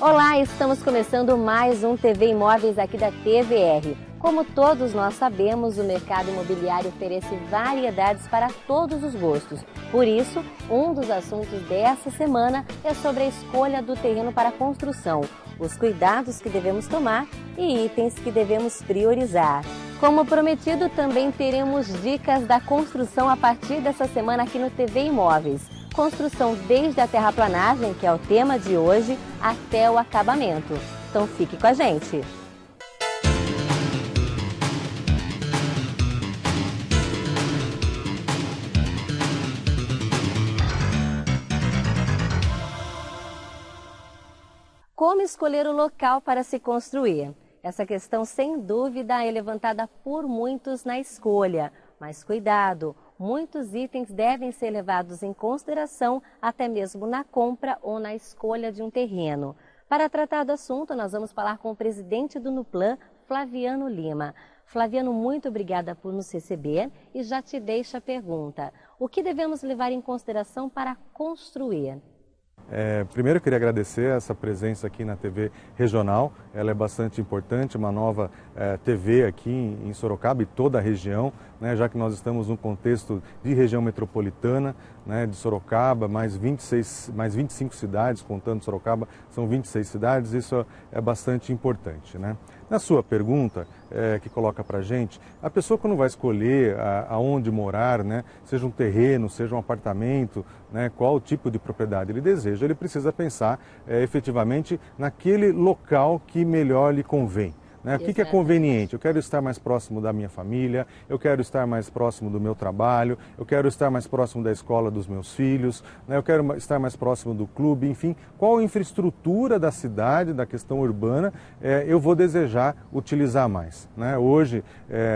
Olá, estamos começando mais um TV Imóveis aqui da TVR. Como todos nós sabemos, o mercado imobiliário oferece variedades para todos os gostos. Por isso, um dos assuntos dessa semana é sobre a escolha do terreno para construção, os cuidados que devemos tomar e itens que devemos priorizar. Como prometido, também teremos dicas da construção a partir dessa semana aqui no TV Imóveis. Construção desde a terraplanagem, que é o tema de hoje, até o acabamento. Então fique com a gente! Como escolher o local para se construir? Essa questão, sem dúvida, é levantada por muitos na escolha. Mas cuidado! Muitos itens devem ser levados em consideração até mesmo na compra ou na escolha de um terreno. Para tratar do assunto, nós vamos falar com o presidente do Nuplan, Flaviano Lima. Flaviano, muito obrigada por nos receber e já te deixo a pergunta. O que devemos levar em consideração para construir? Primeiro eu queria agradecer essa presença aqui na TV Regional, ela é bastante importante, uma nova TV aqui em Sorocaba e toda a região, né, já que nós estamos num contexto de região metropolitana, né, de Sorocaba, mais 25 cidades, contando Sorocaba, são 26 cidades, isso é bastante importante, né? Na sua pergunta, que coloca para a gente, a pessoa quando vai escolher aonde morar, né, seja um terreno, seja um apartamento, né, qual tipo de propriedade ele deseja, ele precisa pensar efetivamente naquele local que melhor lhe convém. Né? O que é conveniente? Eu quero estar mais próximo da minha família, eu quero estar mais próximo do meu trabalho, eu quero estar mais próximo da escola dos meus filhos, né? Eu quero estar mais próximo do clube, enfim, qual a infraestrutura da cidade, da questão urbana, eu vou desejar utilizar mais. Né? Hoje,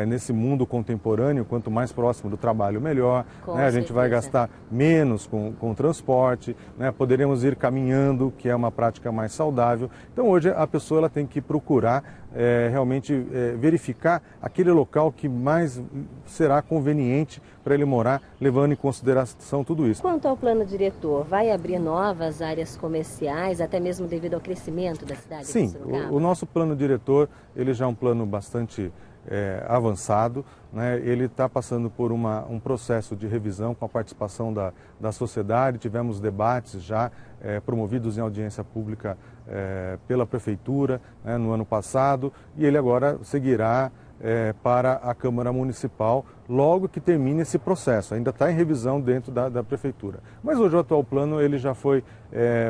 nesse mundo contemporâneo, quanto mais próximo do trabalho, melhor, né? A gente vai gastar menos com transporte, né? Poderemos ir caminhando, que é uma prática mais saudável. Então hoje a pessoa ela tem que procurar realmente verificar aquele local que mais será conveniente para ele morar, levando em consideração tudo isso. Quanto ao plano diretor, vai abrir novas áreas comerciais, até mesmo devido ao crescimento da cidade? Sim, o nosso plano diretor ele já é um plano bastante avançado, né? Ele está passando por um processo de revisão com a participação da sociedade, tivemos debates já promovidos em audiência pública pela Prefeitura, né, no ano passado, e ele agora seguirá para a Câmara Municipal logo que termine esse processo. Ainda está em revisão dentro da Prefeitura. Mas hoje o atual plano ele já foi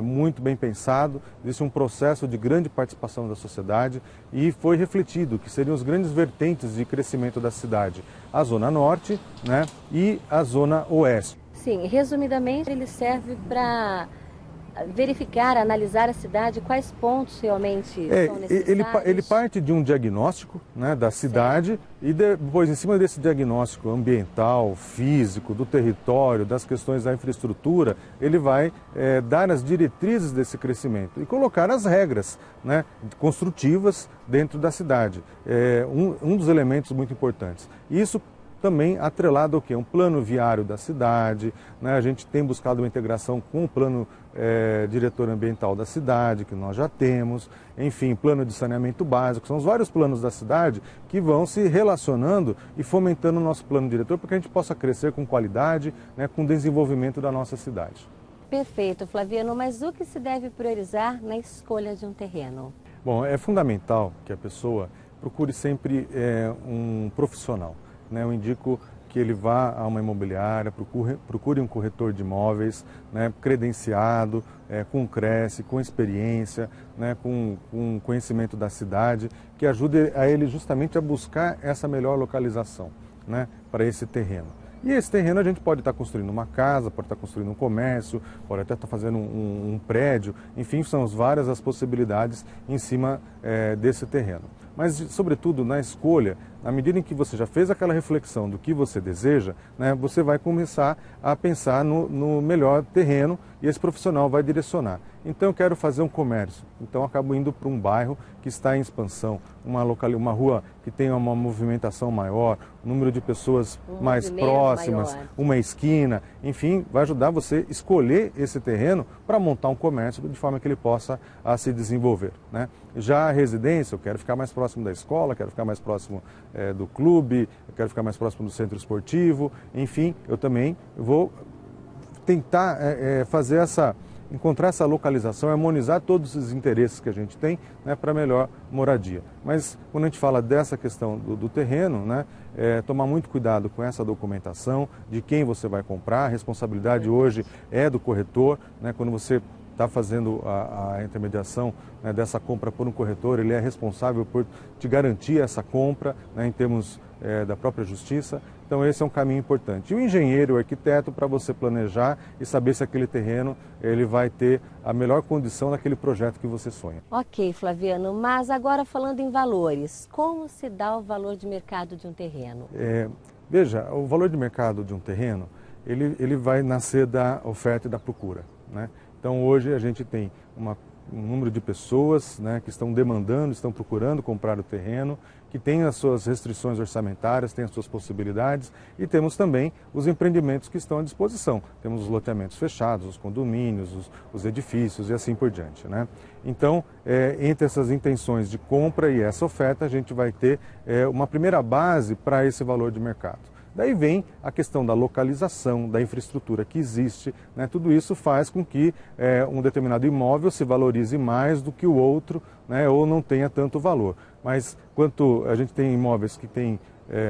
muito bem pensado, existe um processo de grande participação da sociedade e foi refletido que seriam os grandes vertentes de crescimento da cidade, a Zona Norte, né, e a Zona Oeste. Sim, resumidamente ele serve para verificar, analisar a cidade, quais pontos realmente são necessários? Ele parte de um diagnóstico, né, da cidade e depois, em cima desse diagnóstico ambiental, físico, do território, das questões da infraestrutura, ele vai dar as diretrizes desse crescimento e colocar as regras, né, construtivas dentro da cidade. Um dos elementos muito importantes. Isso também atrelado ao quê? Um plano viário da cidade, né? A gente tem buscado uma integração com o plano diretor ambiental da cidade, que nós já temos, enfim, plano de saneamento básico, são os vários planos da cidade que vão se relacionando e fomentando o nosso plano diretor para que a gente possa crescer com qualidade, né, com o desenvolvimento da nossa cidade. Perfeito, Flaviano, mas o que se deve priorizar na escolha de um terreno? Bom, é fundamental que a pessoa procure sempre um profissional. Eu indico que ele vá a uma imobiliária, procure um corretor de imóveis, né, credenciado, com Cresce, com experiência, né, com conhecimento da cidade, que ajude a ele justamente a buscar essa melhor localização, né, para esse terreno. E esse terreno a gente pode estar construindo uma casa, pode estar construindo um comércio, pode até estar fazendo um prédio, enfim, são várias as possibilidades em cima desse terreno. mas sobretudo na escolha, na medida em que você já fez aquela reflexão do que você deseja, né, você vai começar a pensar no melhor terreno e esse profissional vai direcionar. Então eu quero fazer um comércio, então eu acabo indo para um bairro que está em expansão, uma rua que tenha uma movimentação maior, um número de pessoas mais próximas, uma esquina, enfim, vai ajudar você a escolher esse terreno para montar um comércio de forma que ele possa se desenvolver, né? Já a residência, eu quero ficar mais próximo da escola, quero ficar mais próximo do clube, eu quero ficar mais próximo do centro esportivo, enfim, eu também vou tentar encontrar essa localização, harmonizar todos os interesses que a gente tem, né, para melhor moradia. Mas quando a gente fala dessa questão do terreno, né, tomar muito cuidado com essa documentação, de quem você vai comprar, a responsabilidade hoje é do corretor, né, quando você está fazendo a intermediação, né, dessa compra por um corretor, ele é responsável por te garantir essa compra, né, em termos da própria justiça. Então esse é um caminho importante. E o engenheiro, o arquiteto, para você planejar e saber se aquele terreno ele vai ter a melhor condição naquele projeto que você sonha. Ok, Flaviano, mas agora falando em valores, como se dá o valor de mercado de um terreno? Veja, o valor de mercado de um terreno, ele vai nascer da oferta e da procura, né? Então hoje a gente tem um número de pessoas, né, que estão demandando, estão procurando comprar o terreno, que tem as suas restrições orçamentárias, tem as suas possibilidades, e temos também os empreendimentos que estão à disposição. Temos os loteamentos fechados, os condomínios, os edifícios e assim por diante, né? Então, entre essas intenções de compra e essa oferta, a gente vai ter uma primeira base para esse valor de mercado. Daí vem a questão da localização, da infraestrutura que existe, né? Tudo isso faz com que um determinado imóvel se valorize mais do que o outro, né? Ou não tenha tanto valor. Mas quanto a gente tem imóveis que tem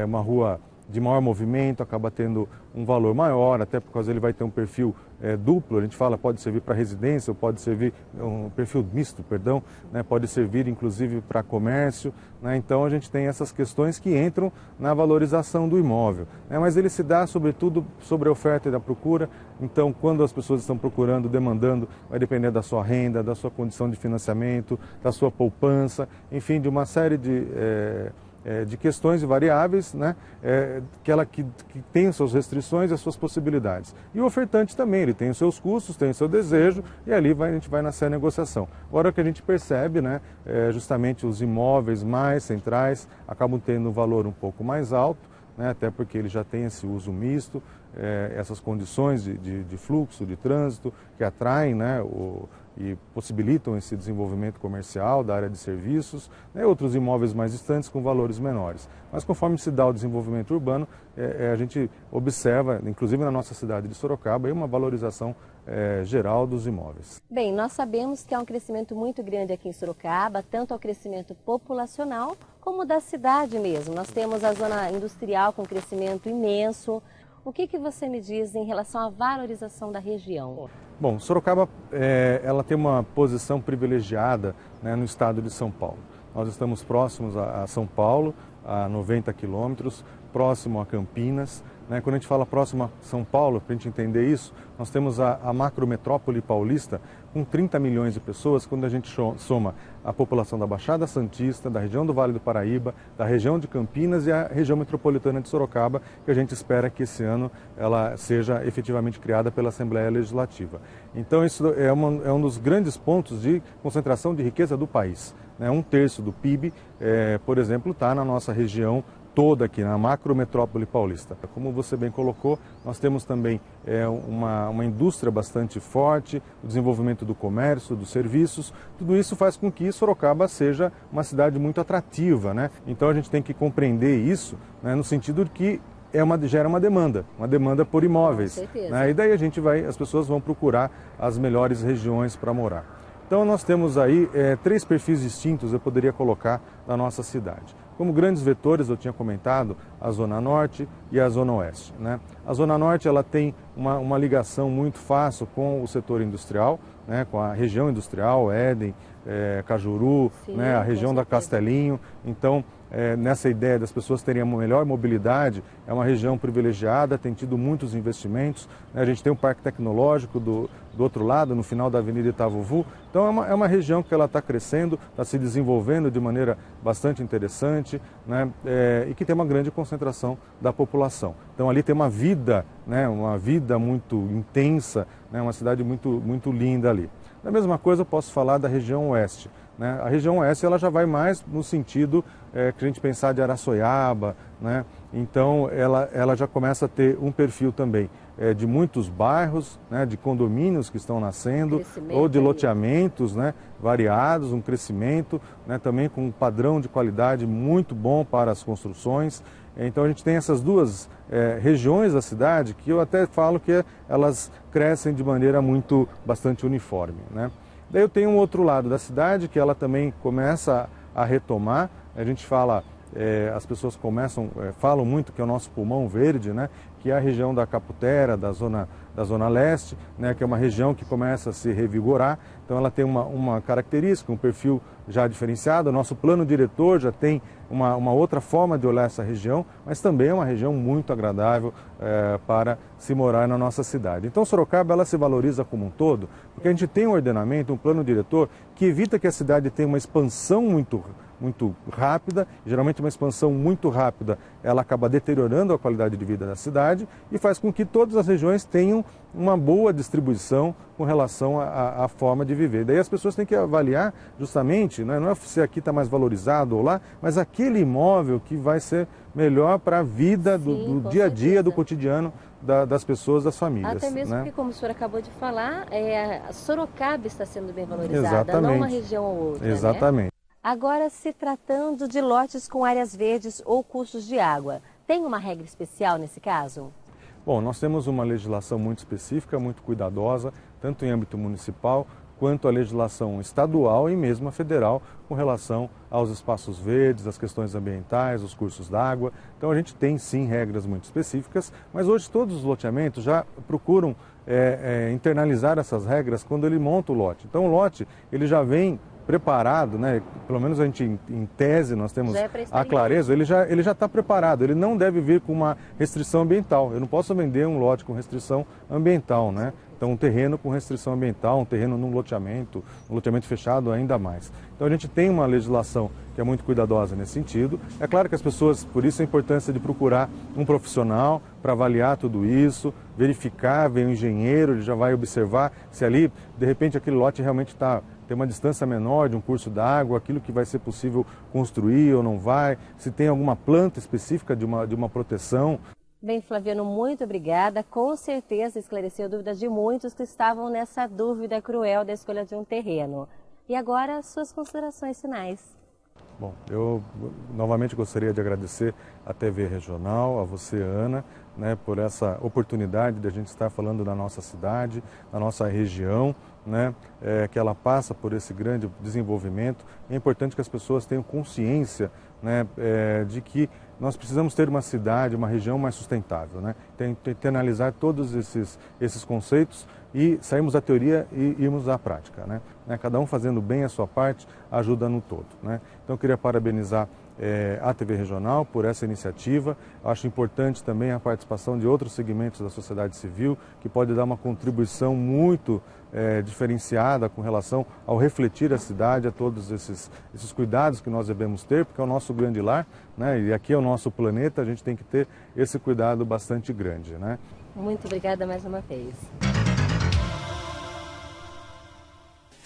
uma rua de maior movimento, acaba tendo um valor maior, até por causa ele vai ter um perfil duplo, a gente fala, pode servir para residência, ou pode servir, um perfil misto, perdão, né, pode servir inclusive para comércio, né, então a gente tem essas questões que entram na valorização do imóvel, né, mas ele se dá sobretudo sobre a oferta e da procura, então quando as pessoas estão procurando, demandando, vai depender da sua renda, da sua condição de financiamento, da sua poupança, enfim, de uma série de questões e variáveis, né, que tem suas restrições e as suas possibilidades. E o ofertante também, ele tem os seus custos, tem o seu desejo, e ali a gente vai nascer a negociação. Agora o que a gente percebe, né, justamente os imóveis mais centrais acabam tendo um valor um pouco mais alto, né, até porque ele já tem esse uso misto, essas condições de fluxo, de trânsito, que atraem, né, e possibilitam esse desenvolvimento comercial da área de serviços, né, outros imóveis mais distantes com valores menores. Mas conforme se dá o desenvolvimento urbano, a gente observa, inclusive na nossa cidade de Sorocaba, uma valorização geral dos imóveis. Bem, nós sabemos que há um crescimento muito grande aqui em Sorocaba, tanto ao crescimento populacional como da cidade mesmo. Nós temos a zona industrial com crescimento imenso. O que você me diz em relação à valorização da região? Bom, Sorocaba ela tem uma posição privilegiada, né, no estado de São Paulo. Nós estamos próximos a São Paulo, a 90 quilômetros, próximo a Campinas. Né? Quando a gente fala próximo a São Paulo, para a gente entender isso, nós temos a macrometrópole paulista com 30 milhões de pessoas, quando a gente soma a população da Baixada Santista, da região do Vale do Paraíba, da região de Campinas e a região metropolitana de Sorocaba, que a gente espera que esse ano ela seja efetivamente criada pela Assembleia Legislativa. Então isso é um dos grandes pontos de concentração de riqueza do país. Né? 1/3 do PIB, por exemplo, está na nossa região toda aqui, na macrometrópole paulista. Como você bem colocou, nós temos também uma indústria bastante forte, o desenvolvimento do comércio, dos serviços, tudo isso faz com que Sorocaba seja uma cidade muito atrativa, né? Então a gente tem que compreender isso, né, no sentido de que gera uma demanda por imóveis. Com certeza. Né? E daí as pessoas vão procurar as melhores regiões para morar. Então nós temos aí 3 perfis distintos, eu poderia colocar, na nossa cidade. Como grandes vetores, eu tinha comentado, a Zona Norte e a Zona Oeste. Né? A Zona Norte ela tem uma ligação muito fácil com o setor industrial, né? Com a região industrial, Éden, Cajuru, sim, né? A região da Castelinho. Então, nessa ideia das pessoas terem uma melhor mobilidade. É uma região privilegiada, tem tido muitos investimentos, né? A gente tem um parque tecnológico do outro lado, no final da Avenida Itavuvu. Então é uma região que ela está crescendo, está se desenvolvendo de maneira bastante interessante, né? E que tem uma grande concentração da população. Então ali tem uma vida, né? Uma vida muito intensa, né? Uma cidade muito linda ali. Da mesma coisa eu posso falar da região oeste, né? A região oeste ela já vai mais no sentido que a gente pensar de Araçoiaba, né? Então ela já começa a ter um perfil também de muitos bairros, né? De condomínios que estão nascendo, ou de loteamentos, né? Variados, um crescimento, né? Também com um padrão de qualidade muito bom para as construções. Então a gente tem essas duas regiões da cidade que eu até falo que elas crescem de maneira bastante uniforme, né? Daí eu tenho um outro lado da cidade que ela também começa a retomar. A gente fala, as pessoas falam muito que é o nosso pulmão verde, né? Que é a região da Caputera, da zona leste, né? Que é uma região que começa a se revigorar. Então ela tem uma característica, um perfil já diferenciado. O nosso plano diretor já tem uma outra forma de olhar essa região, mas também é uma região muito agradável para se morar na nossa cidade. Então Sorocaba ela se valoriza como um todo, porque a gente tem um ordenamento, um plano diretor que evita que a cidade tenha uma expansão muito rápida. Geralmente uma expansão muito rápida ela acaba deteriorando a qualidade de vida da cidade e faz com que todas as regiões tenham uma boa distribuição com relação à forma de viver. Daí as pessoas têm que avaliar justamente, né, não é se aqui está mais valorizado ou lá, mas aquele imóvel que vai ser melhor para a vida do dia a dia, do cotidiano das pessoas, das famílias. Até mesmo, né? Porque, como o senhor acabou de falar, Sorocaba está sendo bem valorizada, exatamente, não uma região ou outra. Exatamente. Né? Agora, se tratando de lotes com áreas verdes ou cursos de água, tem uma regra especial nesse caso? Bom, nós temos uma legislação muito específica, muito cuidadosa, tanto em âmbito municipal quanto a legislação estadual e mesmo a federal com relação aos espaços verdes, as questões ambientais, os cursos d'água. Então a gente tem sim regras muito específicas, mas hoje todos os loteamentos já procuram internalizar essas regras quando ele monta o lote. Então o lote ele já vem preparado, né? Pelo menos a gente em tese nós temos a clareza, ele já está preparado, ele não deve vir com uma restrição ambiental. Eu não posso vender um lote com restrição ambiental, né? Então um terreno com restrição ambiental, um terreno num loteamento fechado ainda mais. Então a gente tem uma legislação que é muito cuidadosa nesse sentido. É claro que as pessoas, por isso a importância de procurar um profissional para avaliar tudo isso, verificar, vem um engenheiro, ele já vai observar se ali, de repente, aquele lote realmente tem uma distância menor de um curso d'água, aquilo que vai ser possível construir ou não vai, se tem alguma planta específica de uma proteção. Bem, Flaviano, muito obrigada. Com certeza esclareceu dúvidas de muitos que estavam nessa dúvida cruel da escolha de um terreno. E agora, suas considerações finais. Bom, eu novamente gostaria de agradecer à TV Regional, a você, Ana, né, por essa oportunidade de a gente estar falando da nossa cidade, da nossa região, né, que ela passa por esse grande desenvolvimento. É importante que as pessoas tenham consciência, né, de que nós precisamos ter uma cidade, uma região mais sustentável, né? Tem que analisar todos esses conceitos e sairmos da teoria e irmos à prática, né? Cada um fazendo bem a sua parte ajuda no todo, né? Então eu queria parabenizar a TV Regional por essa iniciativa. Acho importante também a participação de outros segmentos da sociedade civil, que pode dar uma contribuição muito diferenciada com relação ao refletir a cidade, a todos esses cuidados que nós devemos ter, porque é o nosso grande lar, né? E aqui é o nosso planeta, a gente tem que ter esse cuidado bastante grande, né? Muito obrigada mais uma vez.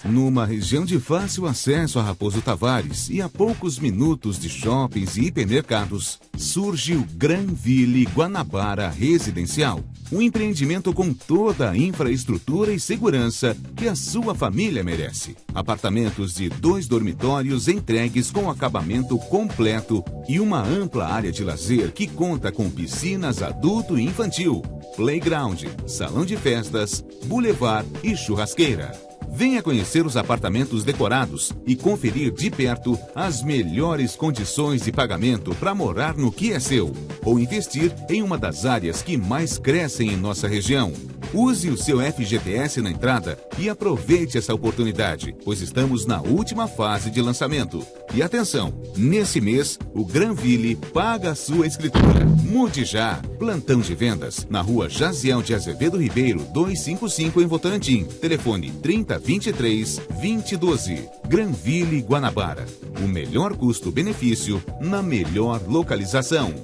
Numa região de fácil acesso a Raposo Tavares e a poucos minutos de shoppings e hipermercados, surge o Granville Guanabara Residencial. Um empreendimento com toda a infraestrutura e segurança que a sua família merece. Apartamentos de 2 dormitórios entregues com acabamento completo e uma ampla área de lazer que conta com piscinas adulto e infantil, playground, salão de festas, boulevard e churrasqueira. Venha conhecer os apartamentos decorados e conferir de perto as melhores condições de pagamento para morar no que é seu ou investir em uma das áreas que mais crescem em nossa região. Use o seu FGTS na entrada e aproveite essa oportunidade, pois estamos na última fase de lançamento. E atenção, nesse mês, o Granville paga a sua escritura. Mude já! Plantão de vendas na rua Jaziel de Azevedo Ribeiro, 255 em Votorantim. Telefone 3023-2012. Granville, Guanabara. O melhor custo-benefício na melhor localização.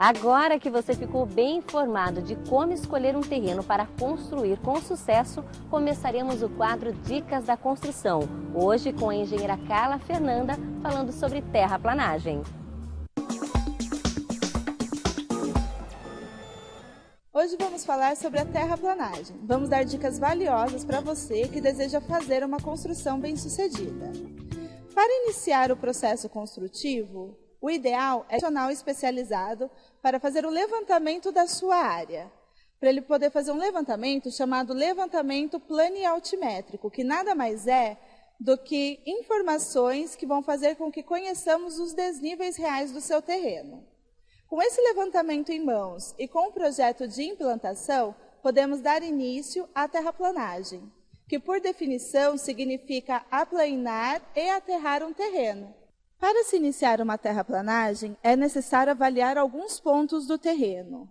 Agora que você ficou bem informado de como escolher um terreno para construir com sucesso, começaremos o quadro Dicas da Construção. Hoje com a engenheira Carla Fernanda falando sobre terraplanagem. Hoje vamos falar sobre a terraplanagem. Vamos dar dicas valiosas para você que deseja fazer uma construção bem-sucedida. Para iniciar o processo construtivo, o ideal é um profissional especializado para fazer o levantamento da sua área. Para ele poder fazer um levantamento chamado levantamento planialtimétrico, que nada mais é do que informações que vão fazer com que conheçamos os desníveis reais do seu terreno. Com esse levantamento em mãos e com o projeto de implantação, podemos dar início à terraplanagem, que por definição significa aplanar e aterrar um terreno. Para se iniciar uma terraplanagem, é necessário avaliar alguns pontos do terreno.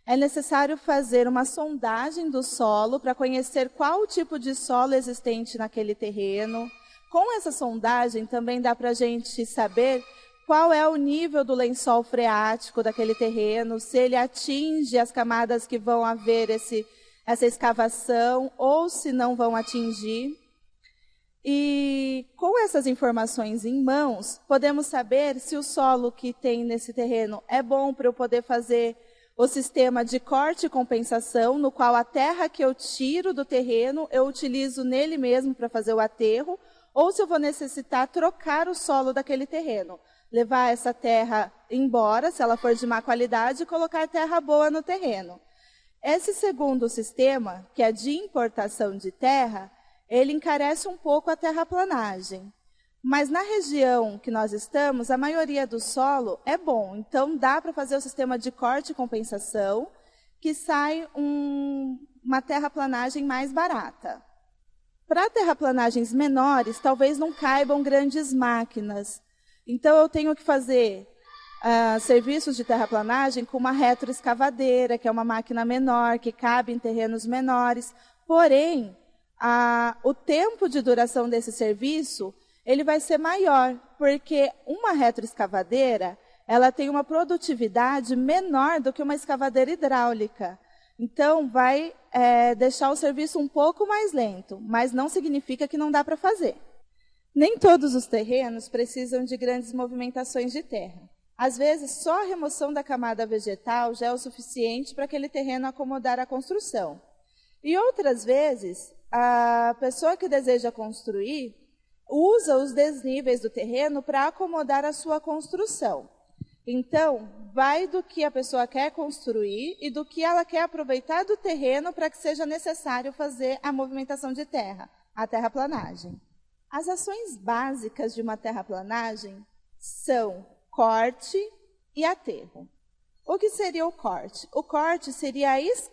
É necessário fazer uma sondagem do solo para conhecer qual o tipo de solo existente naquele terreno. Com essa sondagem também dá para a gente saber qual é o nível do lençol freático daquele terreno, se ele atinge as camadas que vão haver essa escavação ou se não vão atingir. E com essas informações em mãos, podemos saber se o solo que tem nesse terreno é bom para eu poder fazer o sistema de corte e compensação, no qual a terra que eu tiro do terreno, eu utilizo nele mesmo para fazer o aterro, ou se eu vou necessitar trocar o solo daquele terreno, levar essa terra embora, se ela for de má qualidade, e colocar terra boa no terreno. Esse segundo sistema, que é de importação de terra, ele encarece um pouco a terraplanagem. Mas na região que nós estamos, a maioria do solo é bom. Então, dá para fazer o sistema de corte e compensação, que sai uma terraplanagem mais barata. Para terraplanagens menores, talvez não caibam grandes máquinas. Então, eu tenho que fazer serviços de terraplanagem com uma retroescavadeira, que é uma máquina menor, que cabe em terrenos menores. Porém, o tempo de duração desse serviço ele vai ser maior, porque uma retroescavadeira ela tem uma produtividade menor do que uma escavadeira hidráulica. Então, vai deixar o serviço um pouco mais lento, mas não significa que não dá para fazer. Nem todos os terrenos precisam de grandes movimentações de terra. Às vezes, só a remoção da camada vegetal já é o suficiente para aquele terreno acomodar a construção. E outras vezes, a pessoa que deseja construir usa os desníveis do terreno para acomodar a sua construção. Então, vai do que a pessoa quer construir e do que ela quer aproveitar do terreno para que seja necessário fazer a movimentação de terra, a terraplanagem. As ações básicas de uma terraplanagem são corte e aterro. O que seria o corte? O corte seria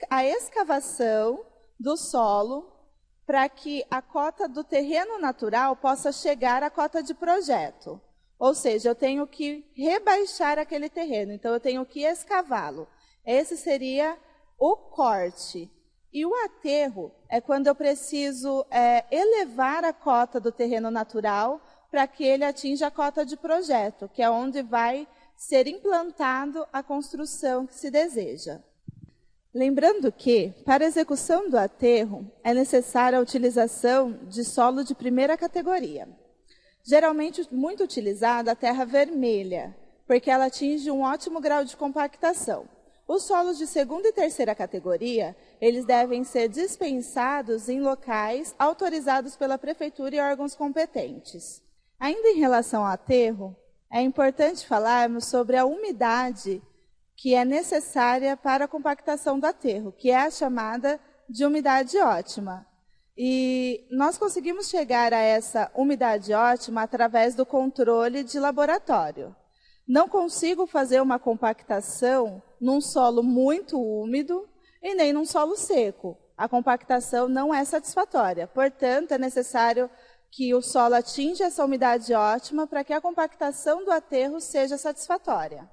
a escavação do solo para que a cota do terreno natural possa chegar à cota de projeto. Ou seja, eu tenho que rebaixar aquele terreno, então eu tenho que escavá-lo. Esse seria o corte. E o aterro é quando eu preciso elevar a cota do terreno natural para que ele atinja a cota de projeto, que é onde vai ser implantado a construção que se deseja. Lembrando que, para a execução do aterro, é necessária a utilização de solo de primeira categoria. Geralmente, muito utilizada a terra vermelha, porque ela atinge um ótimo grau de compactação. Os solos de segunda e terceira categoria, eles devem ser dispensados em locais autorizados pela prefeitura e órgãos competentes. Ainda em relação ao aterro, é importante falarmos sobre a umidade que é necessária para a compactação do aterro, que é a chamada de umidade ótima. E nós conseguimos chegar a essa umidade ótima através do controle de laboratório. Não consigo fazer uma compactação num solo muito úmido e nem num solo seco. A compactação não é satisfatória. Portanto, é necessário que o solo atinja essa umidade ótima para que a compactação do aterro seja satisfatória.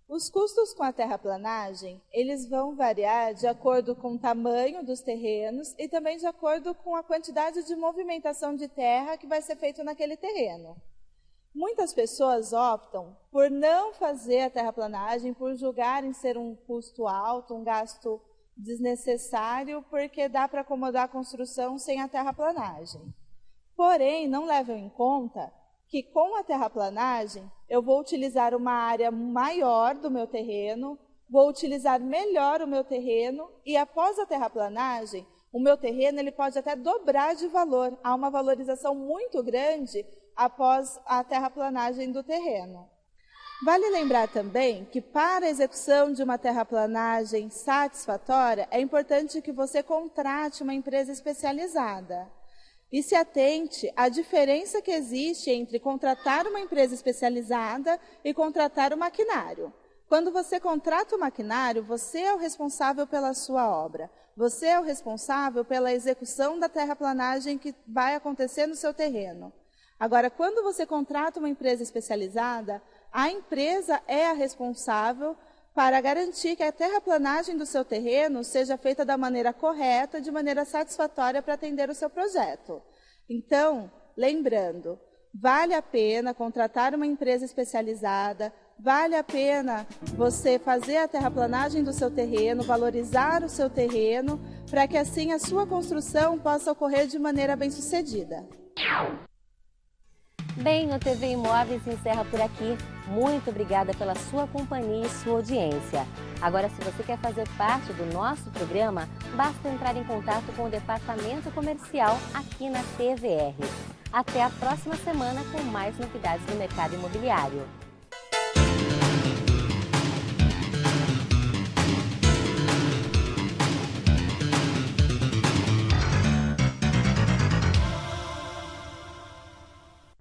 Os custos com a terraplanagem, eles vão variar de acordo com o tamanho dos terrenos e também de acordo com a quantidade de movimentação de terra que vai ser feito naquele terreno. Muitas pessoas optam por não fazer a terraplanagem, por julgarem ser um custo alto, um gasto desnecessário, porque dá para acomodar a construção sem a terraplanagem. Porém, não levam em conta que com a terraplanagem eu vou utilizar uma área maior do meu terreno, vou utilizar melhor o meu terreno e após a terraplanagem, o meu terreno ele pode até dobrar de valor. Há uma valorização muito grande após a terraplanagem do terreno. Vale lembrar também que para a execução de uma terraplanagem satisfatória, é importante que você contrate uma empresa especializada. E se atente à diferença que existe entre contratar uma empresa especializada e contratar o maquinário. Quando você contrata o maquinário, você é o responsável pela sua obra. Você é o responsável pela execução da terraplanagem que vai acontecer no seu terreno. Agora, quando você contrata uma empresa especializada, a empresa é a responsável para garantir que a terraplanagem do seu terreno seja feita da maneira correta, de maneira satisfatória para atender o seu projeto. Então, lembrando, vale a pena contratar uma empresa especializada, vale a pena você fazer a terraplanagem do seu terreno, valorizar o seu terreno, para que assim a sua construção possa ocorrer de maneira bem-sucedida. Bem, o TV Imóveis encerra por aqui. Muito obrigada pela sua companhia e sua audiência. Agora, se você quer fazer parte do nosso programa, basta entrar em contato com o Departamento Comercial aqui na TVR. Até a próxima semana com mais novidades do mercado imobiliário.